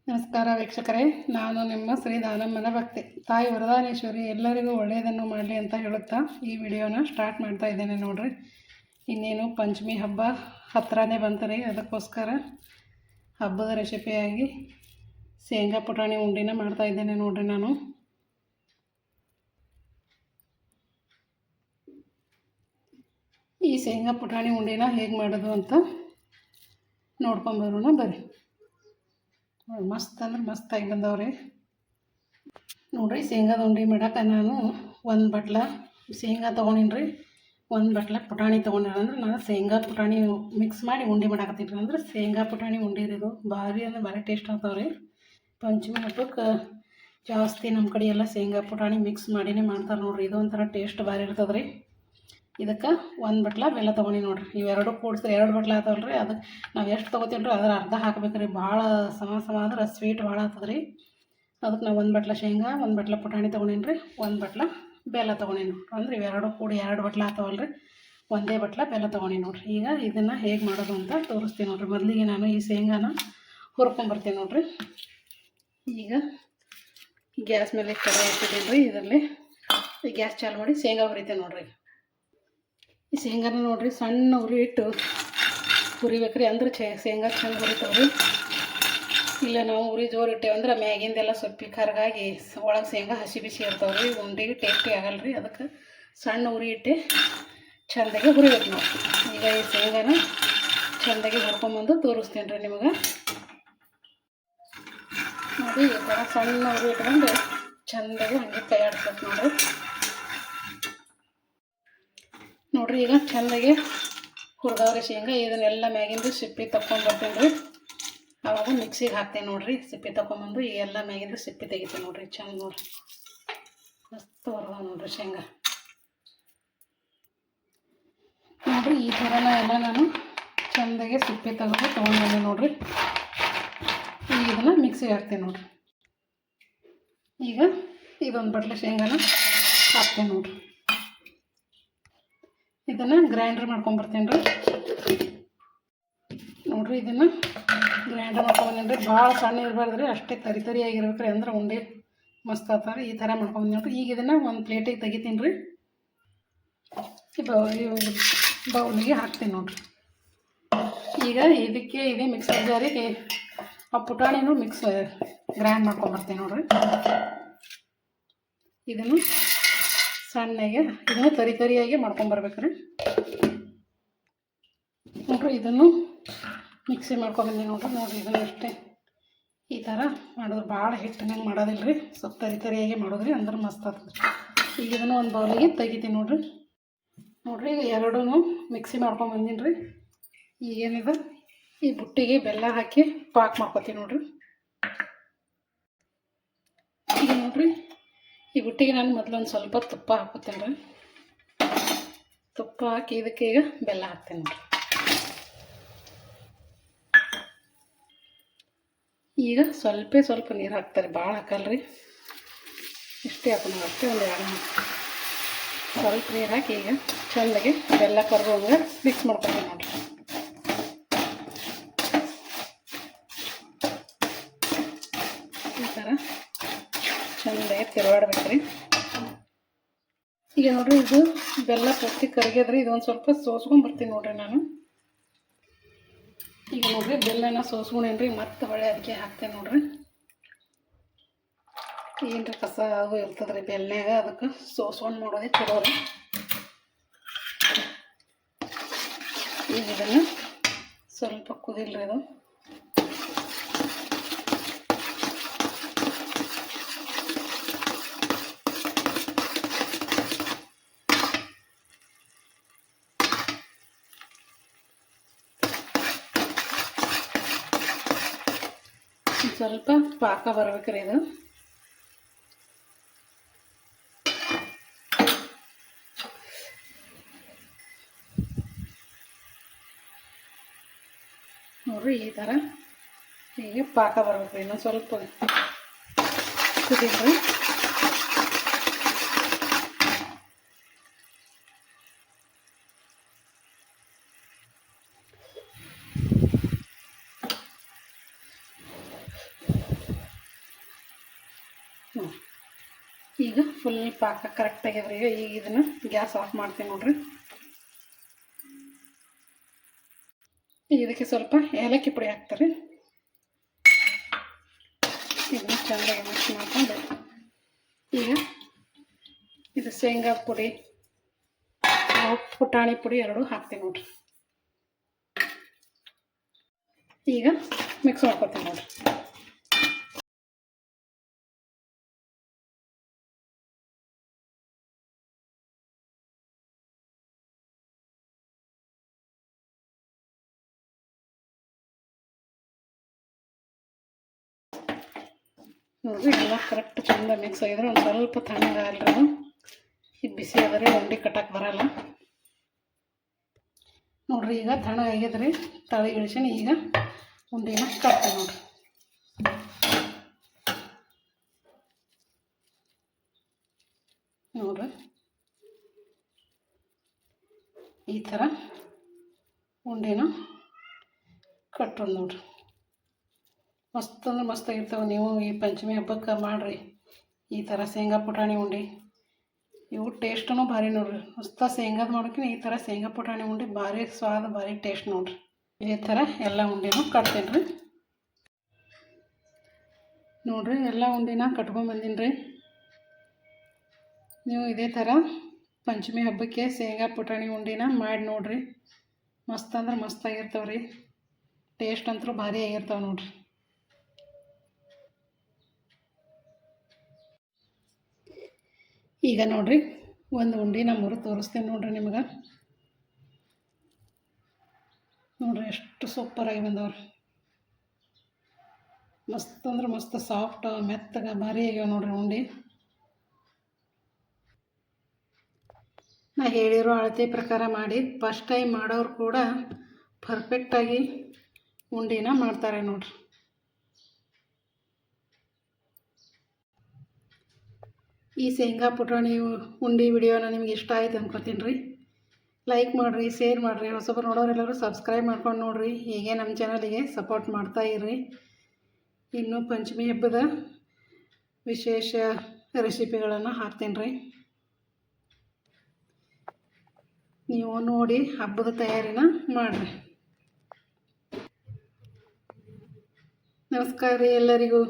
ನಮಸ್ಕಾರ ವೀಕ್ಷಕರೇ, ನಾನು ನಿಮ್ಮ ಶ್ರೀ ದಾನಮ್ಮನ ಭಕ್ತಿ. ತಾಯಿ ವರದಾನೇಶ್ವರಿ ಎಲ್ಲರಿಗೂ ಒಳ್ಳೆಯದನ್ನು ಮಾಡಲಿ ಅಂತ ಹೇಳುತ್ತಾ ಈ ವಿಡಿಯೋನ ಸ್ಟಾರ್ಟ್ ಮಾಡ್ತಾ ಇದ್ದೇನೆ. ನೋಡ್ರಿ, ಇನ್ನೇನು ಪಂಚಮಿ ಹಬ್ಬ ಹತ್ತಿರನೇ ಬಂತು. ಅದಕ್ಕೋಸ್ಕರ ಹಬ್ಬದ ರೆಸಿಪಿಯಾಗಿ ಶೇಂಗಾ ಪುಟಾಣಿ ಉಂಡಿನ ಮಾಡ್ತಾ ಇದ್ದೇನೆ. ನೋಡ್ರಿ, ನಾನು ಈ ಶೇಂಗಾ ಪುಟಾಣಿ ಉಂಡಿನ ಹೇಗೆ ಮಾಡೋದು ಅಂತ ನೋಡ್ಕೊಂಬರೋಣ ಬರ್ರಿ. ಮಸ್ತ್ ಅಂದ್ರೆ ಮಸ್ತಾಗಿ ಬಂದವ್ರಿ. ನೋಡಿರಿ, ಶೇಂಗಾದ ಉಂಡೆ ಮಾಡಕ್ಕೆ ನಾನು ಒಂದು ಬಟ್ಲ ಶೇಂಗಾ ತೊಗೊಂಡಿನಿ. ಒಂದು ಬಟ್ಲ ಪುಟಾಣಿ ತೊಗೊಂಡಿರ ಅಂದ್ರೆ ನಾನು ಶೇಂಗಾ ಪುಟಾಣಿ ಮಿಕ್ಸ್ ಮಾಡಿ ಉಂಡೆ ಮಾಡಾಕತ್ತೀನಿ. ಅಂದ್ರೆ ಶೇಂಗಾ ಪುಟಾಣಿ ಉಂಡಿರಿದು ಭಾರಿ ಅಂದ್ರೆ ಭಾರಿ ಟೇಸ್ಟ್ ಆಗ್ತಾವ್ರಿ. ಪಂಚಮಿ ಹಬ್ಬಕ್ಕೆ ಜಾಸ್ತಿ ನಮ್ಮ ಕಡೆ ಎಲ್ಲ ಶೇಂಗಾ ಪುಟಾಣಿ ಮಿಕ್ಸ್ ಮಾಡಿನೇ ಮಾಡ್ತಾರೆ ನೋಡಿರಿ. ಇದು ಒಂಥರ ಟೇಸ್ಟ್ ಭಾರಿ ಇರ್ತದೆ ರೀ. ಇದಕ್ಕೆ ಒಂದು ಬಟ್ಲ ಬೆಲ್ಲ ತೊಗೊಂಡು ನೋಡಿರಿ. ಇವೆರಡು ಕೂಡಿಸಿ 2 ಬಟ್ಲ ಆಗ್ತಾವಲ್ಲ ರೀ. ಅದಕ್ಕೆ ನಾವು ಎಷ್ಟು ತೊಗೋತೀವಿ ರೀ ಅದ್ರ ಅರ್ಧ ಹಾಕ್ಬೇಕು ರೀ. ಭಾಳ ಸಮ ಅಂದ್ರೆ ಸ್ವೀಟ್ ಭಾಳ ಆಗ್ತದೆ ರೀ. ಅದಕ್ಕೆ ನಾವು 1 ಬಟ್ಲ ಶೇಂಗಾ, 1 ಬಟ್ಲ ಪುಟಾಣಿ ತೊಗೊಂಡೀನಿ ರೀ, 1 ಬಟ್ಲ ಬೆಲ್ಲ ತೊಗೊಂಡೀನಿ. ಅಂದ್ರೆ ಇವೆರಡು ಕೂಡಿ 2 ಬಟ್ಲ ಆಗ್ತಾವಲ್ಲ ರೀ. ಒಂದೇ ಬಟ್ಲ ಬೆಲ್ಲ ತೊಗೊಂಡೀನಿ ನೋಡಿರಿ. ಈಗ ಇದನ್ನು ಹೇಗೆ ಮಾಡೋದು ಅಂತ ತೋರಿಸ್ತೀನಿ ನೋಡಿರಿ. ಮೊದಲಿಗೆ ನಾನು ಈ ಶೇಂಗಾನ ಹುರ್ಕೊಂಬರ್ತೀನಿ ನೋಡಿರಿ. ಈಗ ಗ್ಯಾಸ್ ಮೇಲೆ ಕಡೆ ಇಟ್ಟಿದ್ದೀನಿ ರೀ. ಇದರಲ್ಲಿ ಈ ಗ್ಯಾಸ್ ಚಾಲು ಮಾಡಿ ಶೇಂಗಾ ಹುರಿತೇನೆ ನೋಡಿರಿ. ಈ ಶೇಂಗಾನ ನೋಡಿರಿ ಸಣ್ಣ ಉರಿ ಇಟ್ಟು ಹುರಿಬೇಕ್ರಿ. ಅಂದ್ರೆ ಶೇಂಗಾ ಚಂದ ಹುರಿತಾವ್ರಿ. ಇಲ್ಲ ನಾವು ಉರಿ ಜೋರು ಇಟ್ಟೇವಂದ್ರೆ ಮ್ಯಾಗಿಂದೆಲ್ಲ ಸೊಪ್ಪಿ ಕರ್ಗಾಗಿ ಒಳಗೆ ಶೇಂಗಾ ಹಸಿ ಬಿಸಿ ಇರ್ತಾವ್ರಿ. ಉಂಡೆಗೆ ಟೇಸ್ಟಿ ಆಗಲ್ಲ ರೀ. ಅದಕ್ಕೆ ಸಣ್ಣ ಉರಿ ಇಟ್ಟು ಚೆಂದಾಗಿ ಹುರಿಬೇಕು ನಾವು. ಈಗ ಈ ಶೇಂಗಾನ ಚೆಂದಾಗಿ ಹುರ್ಕೊಂಬಂದು ತೋರಿಸ್ತೀನಿ ರೀ ನಿಮಗೆ. ನೋಡಿ, ಈ ಥರ ಸಣ್ಣ ಉರಿ ಇಟ್ಕೊಂಡು ಚೆಂದಾಗಿ ಹಂಗೆ ಕೈ ಆಡಿಸ್ಬೇಕು ನೋಡ್ರಿ. ಈಗ ಚೆಂದಾಗಿ ಹುರಿದವ್ರಿ ಶೇಂಗಾ. ಇದನ್ನೆಲ್ಲ ಮ್ಯಾಗಿಂದು ಸಿಪ್ಪಿ ತಕ್ಕೊಂಡು ಬರ್ತೀನಿ ರೀ. ಆವಾಗ ಮಿಕ್ಸಿಗೆ ಹಾಕ್ತೀನಿ ನೋಡಿರಿ. ಸಿಪ್ಪಿ ತಗೊಂಬಂದು ಈ ಎಲ್ಲ ಮ್ಯಾಗಿಂದು ಸಿಪ್ಪಿ ತೆಗಿತೀನಿ ನೋಡಿರಿ. ಚೆಂದ ನೋಡಿರಿ, ಮಸ್ತ್ ಹೊರದಾವ ನೋಡಿರಿ ಶೇಂಗಾ. ನೋಡಿರಿ, ಈ ಥರನ ಎಲ್ಲ ನಾನು ಚೆಂದಾಗಿ ಸಿಪ್ಪಿ ತೆಗೆದು ತೊಗೊಂಡ್ಬಂದೆ ನೋಡಿರಿ. ಈಗ ಇದನ್ನು ಮಿಕ್ಸಿಗೆ ಹಾಕ್ತೀನಿ ನೋಡಿರಿ. ಈಗ ಇದೊಂದು ಬಟ್ಲೆ ಶೇಂಗಾನ ಹಾಕ್ತೀನಿ ನೋಡಿರಿ. ಇದನ್ನು ಗ್ರೈಂಡ್ರ್ ಮಾಡ್ಕೊಂಬರ್ತೀನಿ ರೀ. ನೋಡಿರಿ, ಇದನ್ನು ಗ್ರೈಂಡರ್ ಮಾಡ್ಕೊಂಬಂದಿನಿ ರೀ. ಭಾಳ ಸಣ್ಣ ಇರಬಾರ್ದು ರೀ, ಅಷ್ಟೇ ತರಿಯಾಗಿರ್ಬೇಕು ರೀ. ಅಂದ್ರೆ ಉಂಡೆ ಮಸ್ತ್ ಆಗ್ತಾರೆ. ಈ ಥರ ಮಾಡ್ಕೊಂಬಂದಿನಿ ನೋಡಿರಿ. ಈಗ ಇದನ್ನು ಒಂದು ಪ್ಲೇಟಿಗೆ ತೆಗಿತೀನಿ ರೀ. ಬೌಲಿಗೆ ಹಾಕ್ತೀನಿ ನೋಡಿರಿ. ಈಗ ಇದಕ್ಕೆ ಇದೇ ಮಿಕ್ಸರ್ ಜಾರಿಗೆ ಆ ಪುಟಾಣಿನೂ ಗ್ರೈಂಡ್ ಮಾಡ್ಕೊಂಬರ್ತೀನಿ ನೋಡಿರಿ. ಇದನ್ನು ಸಣ್ಣಗೆ ಇದನ್ನು ತರಿಯಾಗಿ ಮಾಡ್ಕೊಂಬರ್ಬೇಕು ರೀ. ನೋಡಿರಿ, ಇದನ್ನು ಮಿಕ್ಸಿ ಮಾಡ್ಕೊಂಬಂದಿ ನೋಡಿರಿ. ಇದನ್ನು ಅಷ್ಟೇ ಈ ಥರ ಮಾಡಿದ್ರೆ ಭಾಳ ಹಿಟ್ಟಿನಂಗೆ ಮಾಡೋದಿಲ್ಲ ರೀ. ಸ್ವಲ್ಪ ತರಿಯಾಗಿ ಮಾಡೋದ್ರಿ, ಅಂದ್ರೆ ಮಸ್ತ್ ಆಗ್ತದೆ. ಈಗ ಇದನ್ನು ಒಂದು ಬೌಲಿಗೆ ತೆಗಿತೀನಿ ನೋಡಿರಿ. ಈಗ ಎರಡೂ ಮಿಕ್ಸಿ ಮಾಡ್ಕೊಂಬಂದಿನಿ ರೀ. ಈಗೇನಿದೆ ಈ ಬುಟ್ಟಿಗೆ ಬೆಲ್ಲ ಹಾಕಿ ಪಾಕ್ ಮಾಡ್ಕೊತೀನಿ ನೋಡಿರಿ. ಈಗ ನೋಡಿರಿ, ಈ ಬುಟ್ಟಿಗೆ ನಾನು ಮೊದಲೊಂದು ಸ್ವಲ್ಪ ತುಪ್ಪ ಹಾಕೋತೀನಿ ರೀ. ತುಪ್ಪ ಹಾಕಿ ಇದಕ್ಕೆ ಈಗ ಬೆಲ್ಲ ಹಾಕ್ತೀನಿ ನೋಡಿರಿ. ಈಗ ಸ್ವಲ್ಪ ನೀರು ಹಾಕ್ತಾರೆ, ಭಾಳ ಹಾಕಲ್ರಿ. ಇಷ್ಟೇ ಹಾಕೋಣ, ಅಷ್ಟೇ ಒಂದು 2 ಸ್ವಲ್ಪ ನೀರು ಹಾಕಿ ಈಗ ಚೆಂದಾಗಿ ಬೆಲ್ಲ ಕರ್ಗೋಂಗೆ ಮಿಕ್ಸ್ ಮಾಡ್ಕೊತೀನಿ ನೋಡಿರಿ. ಈ ಥರ ಚೆಂದಾಗಿ ತಿರುವಾಡ್ಬೇಕ್ರಿ. ಈಗ ನೋಡಿರಿ, ಇದು ಬೆಲ್ಲ ಪೂರ್ತಿ ಕರಗ್ಯದ್ರಿ. ಇದೊಂದು ಸ್ವಲ್ಪ ಸೋಸ್ಕೊಂಡ್ಬರ್ತೀನಿ ನೋಡಿರಿ ನಾನು. ಈಗ ನೋಡಿರಿ, ಬೆಲ್ಲನ ಸೋಸ್ಕೊಂಡೇನ್ರಿ. ಮತ್ತೆ ಹೊಳೆ ಅದಕ್ಕೆ ಹಾಕ್ತೇನೆ ನೋಡಿರಿ. ಏನ್ರಿ ಕಸ ಅದು ಇರ್ತದೆ ರೀ ಬೆಲ್ಲನ್ಯಾಗ, ಅದಕ್ಕೆ ಸೋಸ್ಕೊಂಡು ಮಾಡೋದೇ ಚಲೋ ರೀ. ಈಗ ಇದನ್ನು ಸ್ವಲ್ಪ ಕುದಿಲ್ರಿ. ಅದು ಸ್ವಲ್ಪ ಪಾಕ ಬರ್ಬೇಕ್ರಿ. ಇದು ನೋಡ್ರಿ, ಈ ಥರ ಹೀಗೆ ಪಾಕ ಬರ್ಬೇಕ್ರಿ. ಇನ್ನೊಂದು ಸ್ವಲ್ಪ ಕುದಿಲ್ರಿ. ಈಗ ಫುಲ್ ಪಾಕ ಕರೆಕ್ಟ್ ಆಗ್ಯದ್ರಿ. ಈಗ ಇದನ್ನು ಗ್ಯಾಸ್ ಆಫ್ ಮಾಡ್ತೀನಿ ನೋಡ್ರಿ. ಇದಕ್ಕೆ ಸ್ವಲ್ಪ ಏಲಕ್ಕಿ ಪುಡಿ ಹಾಕ್ತಾರೆ. ಇದನ್ನು ಚೆನ್ನಾಗಿ ಮಿಕ್ಸ್ ಮಾಡ್ಕೊಂಡು ಈಗ ಇದು ಶೇಂಗಾ ಪುಡಿ ಪುಟಾಣಿ ಪುಡಿ ಎರಡೂ ಹಾಕ್ತೀನಿ ನೋಡ್ರಿ. ಈಗ ಮಿಕ್ಸ್ ಮಾಡ್ಕೊತೀನಿ ನೋಡ್ರಿ. ನೋಡಿರಿ ಎಲ್ಲ ಕರೆಕ್ಟ್ ಚಂದ ಮಿಕ್ಸ್ ಆಗಿದ್ರೆ ಒಂದು ಸ್ವಲ್ಪ ತಣ್ಣಗಾಗಲ್ರಿ. ಈಗ ಬಿಸಿ ಆದರೆ ಉಂಡೆ ಕಟ್ಟಕ್ಕೆ ಬರಲ್ಲ ನೋಡ್ರಿ. ಈಗ ತಣ್ಣಗಾಗ್ಯದ್ರಿ. ತಳಿ ಇಳಿಸಿನಿ. ಈಗ ಉಂಡೆನ ಕಟ್ತೀನಿ ನೋಡ್ರಿ. ನೋಡ್ರಿ ಈ ಥರ ಉಂಡೆನ ಕಟ್ಟೋದು ನೋಡ್ರಿ. ಮಸ್ತ್ ಅಂದ್ರೆ ಮಸ್ತಾಗಿರ್ತಾವೆ. ನೀವು ಈ ಪಂಚಮಿ ಹಬ್ಬಕ್ಕೆ ಮಾಡಿರಿ ಈ ಥರ ಶೇಂಗಾ ಪುಟಾಣಿ ಉಂಡೆ. ಇವು ಟೇಸ್ಟೂ ಭಾರಿ ನೋಡ್ರಿ. ಮಸ್ತ ಶೇಂಗಾದ ಮಾಡೋಕ್ಕಿಂತ ಈ ಥರ ಶೇಂಗಾ ಪುಟಾಣಿ ಉಂಡೆ ಭಾರಿ ಸ್ವಾದ, ಭಾರಿ ಟೇಸ್ಟ್ ನೋಡ್ರಿ. ಇದೇ ಥರ ಎಲ್ಲ ಉಂಡೆನೂ ಕಟ್ತೀನಿ ರೀ. ನೋಡ್ರಿ ಎಲ್ಲ ಉಂಡೆನ ಕಟ್ಕೊಂಡ್ಬಂದೀನಿ ರೀ. ನೀವು ಇದೇ ಥರ ಪಂಚಮಿ ಹಬ್ಬಕ್ಕೆ ಶೇಂಗಾ ಪುಟಾಣಿ ಉಂಡೆನ ಮಾಡಿ ನೋಡ್ರಿ. ಮಸ್ತ್ ಅಂದ್ರೆ ಮಸ್ತಾಗಿರ್ತಾವೆ ರೀ. ಟೇಸ್ಟ್ ಅಂತೂ ಭಾರಿ ಆಗಿರ್ತಾವೆ ನೋಡ್ರಿ. ಈಗ ನೋಡ್ರಿ ಒಂದು ಉಂಡೆ ಮುರಿದು ತೋರಿಸ್ತೀನಿ ನೋಡ್ರಿ ನಿಮ್ಗೆ. ನೋಡ್ರಿ ಎಷ್ಟು ಸೂಪರಾಗಿ ಬಂದವ್ರಿ. ಮಸ್ತ್ ಅಂದ್ರೆ ಮಸ್ತ್ ಸಾಫ್ಟ್ ಮೆತ್ತಗೆ ಭಾರಿ ಆಗ್ಯಾವ ನೋಡ್ರಿ ಉಂಡೆ. ನಾ ಹೇಳಿರೋ ಅಳತೆ ಪ್ರಕಾರ ಮಾಡಿ ಫಸ್ಟ್ ಟೈಮ್ ಮಾಡೋರು ಕೂಡ ಪರ್ಫೆಕ್ಟಾಗಿ ಉಂಡೆನ ಮಾಡ್ತಾರೆ ನೋಡ್ರಿ. ಈ ಶೇಂಗಾ ಪುಟಾಣಿ ಉಂಡೆ ವಿಡಿಯೋನ ನಿಮ್ಗೆ ಇಷ್ಟ ಆಯ್ತು ಅನ್ಕೋತೀನಿ ರೀ. ಲೈಕ್ ಮಾಡಿರಿ, ಶೇರ್ ಮಾಡಿರಿ. ಹೊಸಬರು ನೋಡೋರೆಲ್ಲರೂ ಸಬ್ಸ್ಕ್ರೈಬ್ ಮಾಡ್ಕೊಂಡು ನೋಡಿರಿ. ಹೀಗೆ ನಮ್ಮ ಚಾನಲಿಗೆ ಸಪೋರ್ಟ್ ಮಾಡ್ತಾಯಿರ್ರಿ. ಇನ್ನು ಪಂಚಮಿ ಹಬ್ಬದ ವಿಶೇಷ ರೆಸಿಪಿಗಳನ್ನು ಹಾಕ್ತೀನಿ ರೀ. ನೀವು ನೋಡಿ ಹಬ್ಬದ ತಯಾರಿನ ಮಾಡಿರಿ. ನಮಸ್ಕಾರ ರೀ ಎಲ್ಲರಿಗೂ.